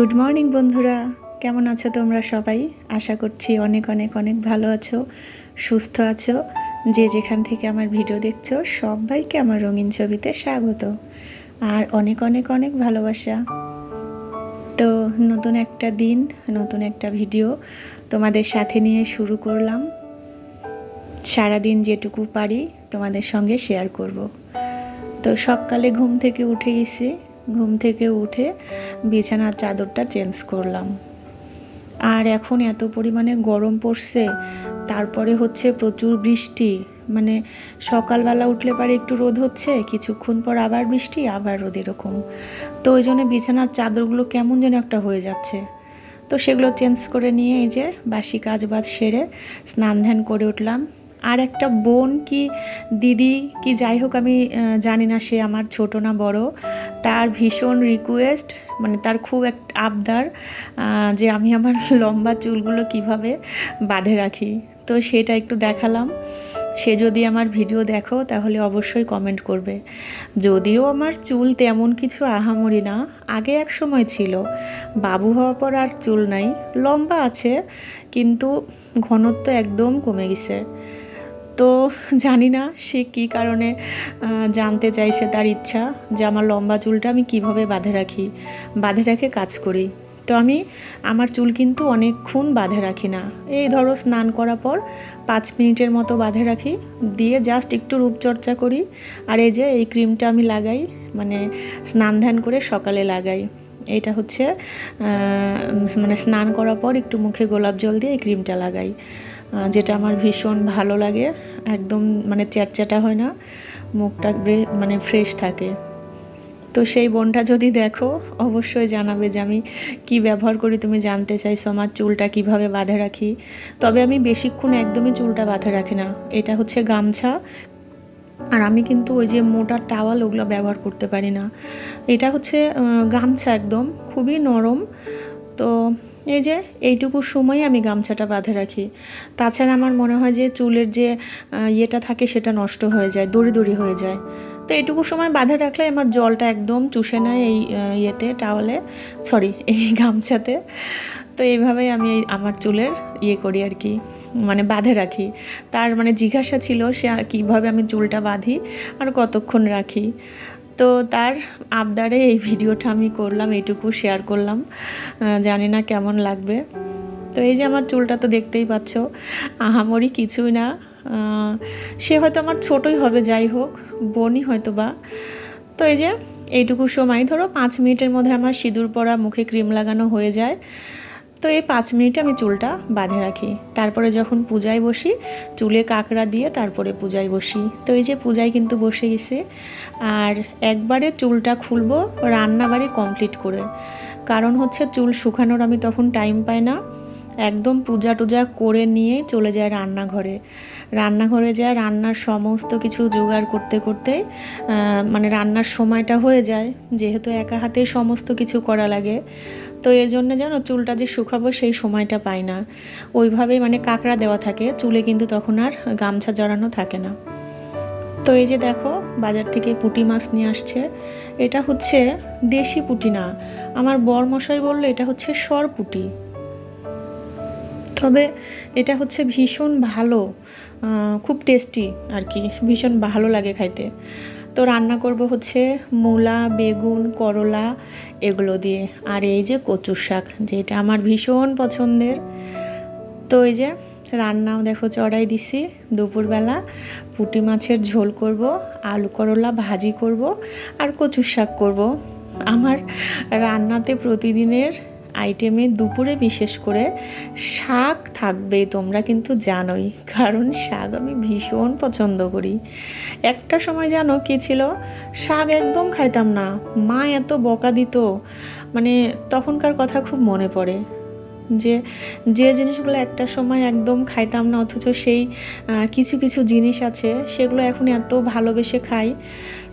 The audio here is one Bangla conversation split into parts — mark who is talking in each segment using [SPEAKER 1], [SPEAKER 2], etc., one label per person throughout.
[SPEAKER 1] গুড মর্নিং বন্ধুরা, কেমন আছো তোমরা সবাই? আশা করছি অনেক অনেক অনেক ভালো আছো, সুস্থ আছো। যে যেখান থেকে আমার ভিডিও দেখছো সবাইকে আমার রঙিন ছবিতে স্বাগত আর অনেক অনেক অনেক ভালোবাসা। তো নতুন একটা দিন, নতুন একটা ভিডিও তোমাদের সাথে নিয়ে শুরু করলাম। সারাদিন যেটুকু পারি তোমাদের সঙ্গে শেয়ার করব। তো সকালে ঘুম থেকে উঠে গেছি, ঘুম থেকে উঠে বিছানার চাদরটা চেঞ্জ করলাম। আর এখন এত পরিমাণে গরম পড়ছে, তারপরে হচ্ছে প্রচুর বৃষ্টি। মানে সকালবেলা উঠলে পারে একটু রোদ হচ্ছে, কিছুক্ষণ পর আবার বৃষ্টি, আবার রোদ, এরকম। তো ওই জন্য বিছানার চাদরগুলো কেমন যেন একটা হয়ে যাচ্ছে। তো সেগুলো চেঞ্জ করে নিয়ে এই যে বাসি কাজ বাজ সেরে স্নান ধ্যান করে উঠলাম। আর একটা বোন কি দিদি কি যাই হোক, আমি জানি না, সে আমার ছোট না বড়, তার ভীষণ রিকোয়েস্ট, মানে তার খুব এক আবদার যে আমি আমার লম্বা চুলগুলো কিভাবে বাঁধে রাখি। তো সেটা একটু দেখালাম। সে যদি আমার ভিডিও দেখো তাহলে অবশ্যই কমেন্ট করবে। যদিও আমার চুল তেমন কিছু আহামরি না, আগে এক সময় ছিল, বাবু হওয়ার পর আর চুল নাই, লম্বা আছে কিন্তু ঘনত্ব একদম কমে গেছে। তো জানি না সে কী কারণে জানতে চাইছে, তার ইচ্ছা যে আমার লম্বা চুলটা আমি কিভাবে বাঁধে রাখি, বাঁধে রেখে কাজ করি। তো আমি আমার চুল কিন্তু অনেকক্ষণ বাঁধে রাখি না, এই ধরো স্নান করার পর 5 মিনিটের মতো বাঁধে রাখি, দিয়ে জাস্ট একটু রূপচর্চা করি। আর এই যে এই ক্রিমটা আমি লাগাই, মানে স্নান ধ্যান করে সকালে লাগাই। এটা হচ্ছে মানে স্নান করার পর একটু মুখে গোলাপ জল দিয়ে এই ক্রিমটা লাগাই, যেটা আমার ভীষণ ভালো লাগে। একদম মানে চ্যাটচ্যাটা হয় না, মুখটা মানে ফ্রেশ থাকে। তো সেই বোনটা যদি দেখো অবশ্যই জানাবে যে আমি কি ব্যবহার করি, তুমি জানতে চাইছো আমার চুলটা কিভাবে বাঁধে রাখি। তবে আমি বেশিক্ষণ একদমই চুলটা বাঁধে রাখি না। এটা হচ্ছে গামছা, আর আমি কিন্তু ওই যে মোটা টাওয়াল ওগুলো ব্যবহার করতে পারি না। এটা হচ্ছে গামছা, একদম খুবই নরম। তো এই যে এইটুকু সময় আমি গামছাটা বাঁধে রাখি। তাছাড়া আমার মনে হয় যে চুলের যে ইয়েটা থাকে সেটা নষ্ট হয়ে যায়, দড়ি দড়ি হয়ে যায়। তো এইটুকু সময় বাঁধে রাখলে আমার জলটা একদম চুষে নেয় এই ইয়েতে, টাওয়ালে, সরি এই গামছাতে। তো এইভাবেই আমি আমার চুলের ইয়ে করি আর কি, মানে বাঁধে রাখি। তার মানে জিজ্ঞাসা ছিল সে কীভাবে আমি চুলটা বাঁধি আর কতক্ষণ রাখি। তো তার আবদারে এই ভিডিওটা আমি করলাম, এইটুকু শেয়ার করলাম। জানি না কেমন লাগবে। তো এই যে আমার চুলটা তো দেখতেই পাচ্ছ, আহামরি কিছুই না। সে হয়তো আমার ছোটই হবে, যাই হোক বোনই হয়তো বা। তো এই যে এইটুকু সময় ধরো 5 মিনিটের মধ্যে আমার সিঁদুর পরা, মুখে ক্রিম লাগানো হয়ে যায়। তো এই 5 মিনিটে আমি চুলটা বাঁধে রাখি। তারপরে যখন পূজায় বসি, চুলে কাঁকড়া দিয়ে তারপরে পূজায় বসি। তো এই যে পূজায় কিন্তু বসে গেছি। আর একবারে চুলটা খুলবো রান্নাবাড়ি কমপ্লিট করে, কারণ হচ্ছে চুল শুকানোর আমি তখন টাইম পাই না। একদম পূজা টুজা করে নিয়ে চলে যায় রান্নাঘরে। রান্নাঘরে যায়, রান্নার সমস্ত কিছু জোগাড় করতে করতে মানে রান্নার সময়টা হয়ে যায়, যেহেতু একা হাতেই সমস্ত কিছু করা লাগে। তো এই জন্য যেন চুলটা যে শুকাবো সেই সময়টা পাই না। ওইভাবেই মানে কাঁকড়া দেওয়া থাকে চুলে, কিন্তু তখন আর গামছা জড়ানো থাকে না। তো এই যে দেখো বাজার থেকে পুঁটি মাছ নিয়ে আসছে। এটা হচ্ছে দেশি পুঁটি না, আমার বরমশাই বললো এটা হচ্ছে সরপুঁটি। তবে এটা হচ্ছে ভীষণ ভালো, খুব টেস্টি আর কি, ভীষণ ভালো লাগে খাইতে। তো রান্না করব হচ্ছে মূলা, বেগুন, করলা এগুলো দিয়ে। আর এই যে কচুর শাক, যেটা আমার ভীষণ পছন্দের। তো এই যে রান্নাও দেখো চড়াই দিছি। দুপুরবেলা পুঁটি মাছের ঝোল করব, আলু করলা ভাজি করব, আর কচুর শাক করব। আমার রান্নাতে প্রতিদিনের আইটেমে দুপুরে বিশেষ করে শাক থাকবে, তোমরা কিন্তু জানোই, কারণ শাক আমি ভীষণ পছন্দ করি। একটা সময় জানো কী ছিল, শাক একদম খাইতাম না, মা এত বকা দিত, মানে তখনকার কথা খুব মনে পড়ে যে যে জিনিসগুলো একটা সময় একদম খাইতাম না, অথচ সেই কিছু কিছু জিনিস আছে সেগুলো এখন এত ভালোবেসে খাই,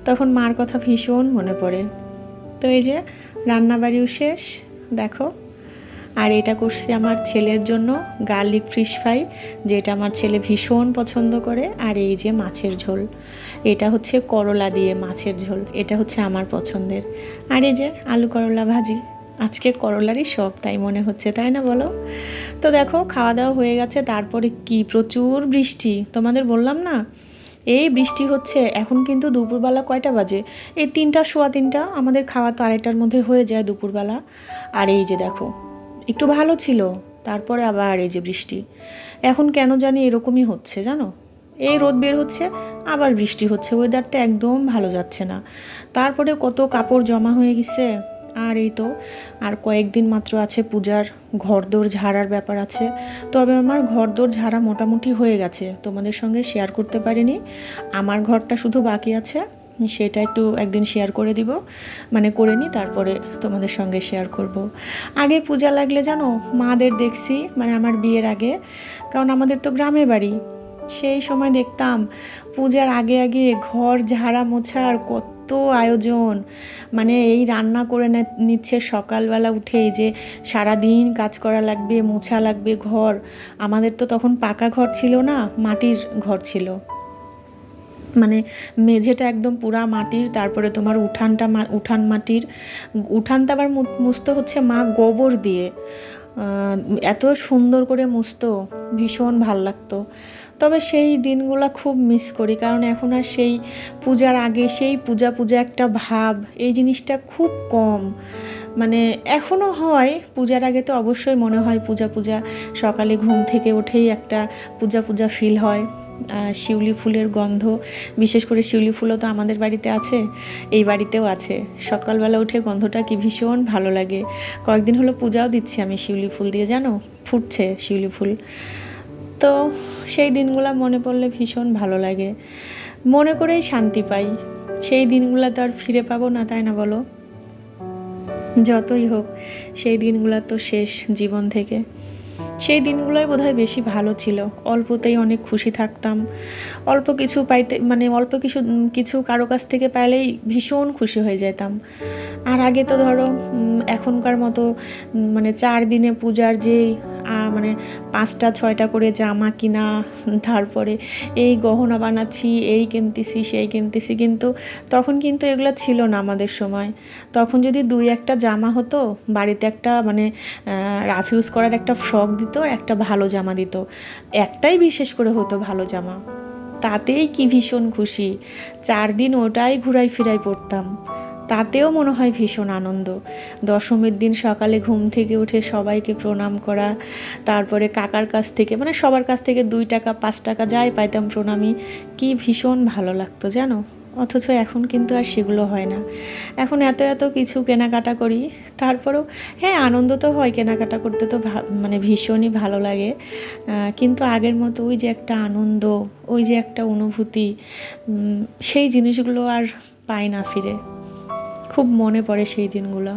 [SPEAKER 1] তখন মার কথা ভীষণ মনে পড়ে। তো এই যে রান্নাবাড়িও শেষ দেখো। আর এটা করছি আমার ছেলের জন্য গার্লিক ফিশ ফ্রাই, যেটা আমার ছেলে ভীষণ পছন্দ করে। আর এই যে মাছের ঝোল, এটা হচ্ছে করলা দিয়ে মাছের ঝোল, এটা হচ্ছে আমার পছন্দের। আর এই যে আলু করলা ভাজি। আজকে করলারই সব তাই মনে হচ্ছে, তাই না বলো? তো দেখো খাওয়া দাওয়া হয়ে গেছে, তারপরে কি প্রচুর বৃষ্টি, তোমাদের বললাম না এই বৃষ্টি হচ্ছে। এখন কিন্তু দুপুরবেলা কয়টা বাজে, এই 3টা সোয়া 3টা, আমাদের খাওয়া তো 2:30টার মধ্যে হয়ে যায় দুপুরবেলা। আর এই যে দেখো একটু ভালো ছিল, তারপরে আবার এই যে বৃষ্টি। এখন কেন জানি এরকমই হচ্ছে জানো, এই রোদ বের হচ্ছে আবার বৃষ্টি হচ্ছে, ওয়েদারটা একদম ভালো যাচ্ছে না। তারপরে কত কাপড় জমা হয়ে গেছে। আর এই তো আর কয়েকদিন মাত্র আছে পূজার, ঘরদোর ঝাড়ার ব্যাপার আছে। তবে আমার ঘরদোর ঝাড়া মোটামুটি হয়ে গেছে, তোমাদের সঙ্গে শেয়ার করতে পারিনি। আমার ঘরটা শুধু বাকি আছে, সেটা একটু একদিন শেয়ার করে দিব, মানে করে নিই, তারপরে তোমাদের সঙ্গে শেয়ার করব। আগে পূজা লাগলে জানো মাদের দেখছি, মানে আমার বিয়ের আগে, কারণ আমাদের তো গ্রামে বাড়ি, সেই সময় দেখতাম পূজার আগে আগে ঘর ঝাড়া মোছার কত আয়োজন। মানে এই রান্না করে নিচ্ছে সকালবেলা উঠেই, যে সারাদিন কাজ করা লাগবে, মোছা লাগবে ঘর। আমাদের তো তখন পাকা ঘর ছিল না, মাটির ঘর ছিল, মানে মেঝেটা একদম পুরা মাটির, তারপরে তোমার উঠান মাটির। উঠানটা আবার মুছতে হচ্ছে মা গোবর দিয়ে, এত সুন্দর করে মুছতো, ভীষণ ভাল লাগতো। তবে সেই দিনগুলো খুব মিস করি, কারণ এখন আর সেই পূজার আগে সেই পূজা পূজা একটা ভাব, এই জিনিসটা খুব কম। মানে এখনও হয়, পূজার আগে তো অবশ্যই মনে হয় পূজা পূজা, সকালে ঘুম থেকে উঠেই একটা পূজা পূজা ফিল হয়। শিউলি ফুলের গন্ধ, বিশেষ করে শিউলি ফুলও তো আমাদের বাড়িতে আছে, এই বাড়িতেও আছে। সকালবেলা উঠে গন্ধটা কি ভীষণ ভালো লাগে। কয়েকদিন হলো পূজাও দিচ্ছি আমি শিউলি ফুল দিয়ে, জানো ফুটছে শিউলি ফুল। তো সেই দিনগুলো মনে পড়লে ভীষণ ভালো লাগে, মনে করেই শান্তি পাই। সেই দিনগুলো তো আর ফিরে পাবো না, তাই না বলো? যতই হোক সেই দিনগুলো তো শেষ জীবন থেকে। সেই দিনগুলোই বোধহয় বেশি ভালো ছিল, অল্পতেই অনেক খুশি থাকতাম। অল্প কিছু পাইতে, মানে অল্প কিছু কিছু কারো কাছ থেকে পাইলেই ভীষণ খুশি হয়ে যেতাম। আর আগে তো ধরো এখনকার মতো মানে 4 দিনে পূজার যেই মানে 5টা 6টা করে জামা কিনা, তারপরে এই গহনা বানাচ্ছি, এই কিনতেছি সেই কিনতেছি, কিন্তু তখন কিন্তু এগুলো ছিল না আমাদের সময়। তখন যদি 2-1টা জামা হতো, বাড়িতে একটা মানে রাফ ইউজ করার একটা ফ্রক দিত, একটা ভালো জামা দিত, একটাই বিশেষ করে হতো ভালো জামা, তাতেই কি ভীষণ খুশি। 4 দিন ওটাই ঘুরাই ফিরাই পড়তাম, তাতেও মনে হয় ভীষণ আনন্দ। দশমীর দিন সকালে ঘুম থেকে উঠে সবাইকে প্রণাম করা, তারপরে কাকার কাছ থেকে, মানে সবার কাছ থেকে 2 টাকা 5 টাকা যাই পাইতাম প্রণামী, কি ভীষণ ভালো লাগতো জানো। অথচ এখন কিন্তু আর সেগুলো হয় না। এখন এত এত কিছু কেনাকাটা করি, তারপরেও হ্যাঁ আনন্দ তো হয়, কেনাকাটা করতে তো মানে ভীষণই ভালো লাগে। কিন্তু আগের মতো ওই যে একটা আনন্দ, ওই যে একটা অনুভূতি, সেই জিনিসগুলো আর পাই না ফিরে। খুব মনে পড়ে সেই দিনগুলো।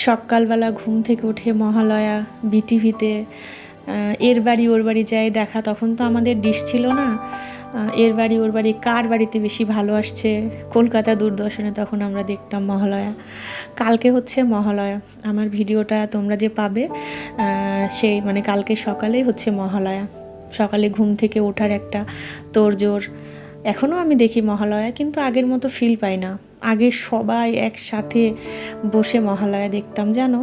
[SPEAKER 1] সকালবেলা ঘুম থেকে উঠে মহালয়া বিটিভিতে এর বাড়ি ওর বাড়ি যাই দেখা, তখন তো আমাদের ডিশ ছিল না। এর বাড়ি ওর বাড়ি কার বাড়িতে বেশি ভালো আসছে, কলকাতা দূরদর্শনে তখন আমরা দেখতাম মহালয়া। কালকে হচ্ছে মহালয়া, আমার ভিডিওটা তোমরা যে পাবে সেই মানে কালকে সকালেই হচ্ছে মহালয়া। সকালে ঘুম থেকে ওঠার একটা তোড়জোড়, এখনও আমি দেখি মহালয়া, কিন্তু আগের মতো ফিল পাই না। আগে সবাই একসাথে বসে মহালয়া দেখতাম জানো,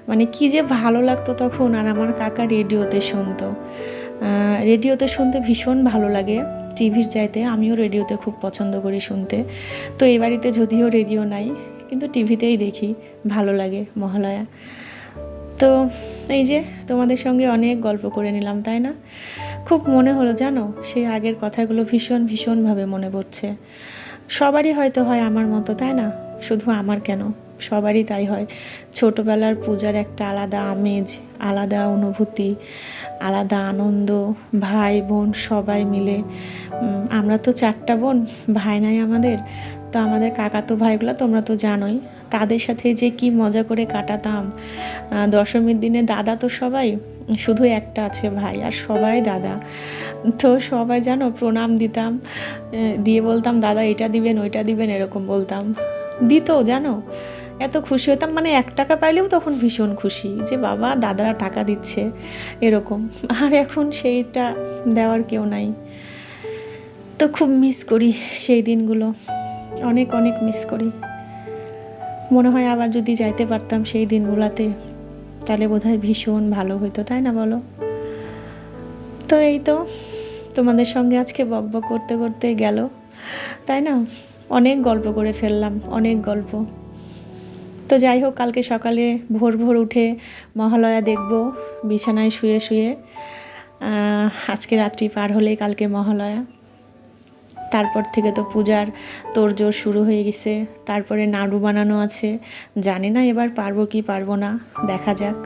[SPEAKER 1] মানে কি যে ভালো লাগতো তখন। আর আমার কাকা রেডিওতে শুনতো, রেডিওতে শুনতে ভীষণ ভালো লাগে টিভির চাইতে, আমিও রেডিওতে খুব পছন্দ করি শুনতে। তো এই বাড়িতে যদিও রেডিও নাই, কিন্তু টিভিতেই দেখি, ভালো লাগে মহালয়া। তো এই যে তোমাদের সঙ্গে অনেক গল্প করে নিলাম, তাই না? খুব মনে হলো জানো সেই আগের কথাগুলো, ভীষণ ভীষণভাবে মনে পড়ছে। সবারই হয়তো হয় আমার মতো, তাই না? শুধু আমার কেন, সবারই তাই হয়। ছোটোবেলার পূজার একটা আলাদা আমেজ, আলাদা অনুভূতি, আলাদা আনন্দ, ভাই বোন সবাই মিলে। আমরা তো 4টা বোন, ভাই নাই আমাদের। তো আমাদের কাকাতো ভাইগুলো তোমরা তো জানোই, তাদের সাথে যে কি মজা করে কাটাতাম। দশমীর দিনে দাদা তো সবাই, শুধু একটা আছে ভাই, আর সবাই দাদা। তো সবাই জানো প্রণাম দিতাম, দিয়ে বলতাম দাদা এটা দিবেন ওইটা দিবেন, এরকম বলতাম, দিত জানো। এত খুশি হতাম, মানে 1 টাকা পাইলেও তখন ভীষণ খুশি যে বাবা দাদারা টাকা দিচ্ছে এরকম। আর এখন সেইটা দেওয়ার কেউ নাই। তো খুব মিস করি সেই দিনগুলো, অনেক অনেক মিস করি। মনে হয় আবার যদি যাইতে পারতাম সেই দিনগুলোতে, তাহলে বোধহয় ভীষণ ভালো হতো, তাই না বলো? তো এই তো তোমাদের সঙ্গে আজকে বকবক করতে করতে গেল, তাই না? অনেক গল্প করে ফেললাম, অনেক গল্প। তো যাই হোক, কালকে সকালে ভোর ভোর উঠে মহালয়া দেখব বিছানায় শুয়ে শুয়ে। আজকে রাত্রি পার হলেই কালকে মহালয়া, তারপর থেকে তো পূজার তোড়জোড় শুরু হয়ে গেছে। তারপরে নাড়ু বানানো আছে, জানি না এবার পারবো কি পারবো না, দেখা যাক,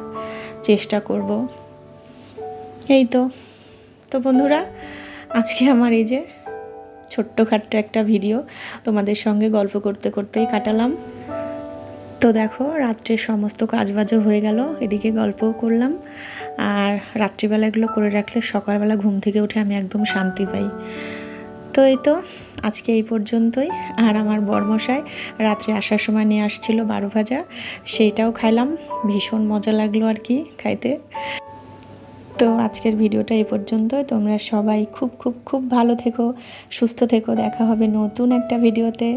[SPEAKER 1] চেষ্টা করব। এই তো বন্ধুরা, আজকে আমার এই যে ছোট্টখাট্ট একটা ভিডিও তোমাদের সঙ্গে গল্প করতে করতেই কাটালাম। তো দেখো, রাত্রের সমস্ত কাজবাজও হয়ে গেল, এদিকে গল্পও করলাম। আর রাত্রিবেলা এগুলো করে রাখলে সকালবেলা ঘুম থেকে উঠে আমি একদম শান্তি পাই। তো এই তো আজকে এই পর্যন্তই। আর আমার বরমশাই রাত্রে আসার সময় নিয়ে আসছিল বারো ভাজা, সেইটাও খাইলাম, ভীষণ মজা লাগলো আর কি খাইতে। তো আজকের ভিডিওটা এই পর্যন্তই। তোমরা সবাই খুব খুব খুব ভালো থেকো, সুস্থ থেকো। দেখা হবে নতুন একটা ভিডিওতে।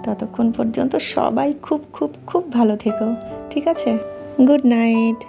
[SPEAKER 1] ততক্ষণ পর্যন্ত সবাই খুব খুব খুব ভালো থেকো, ঠিক আছে? Good night.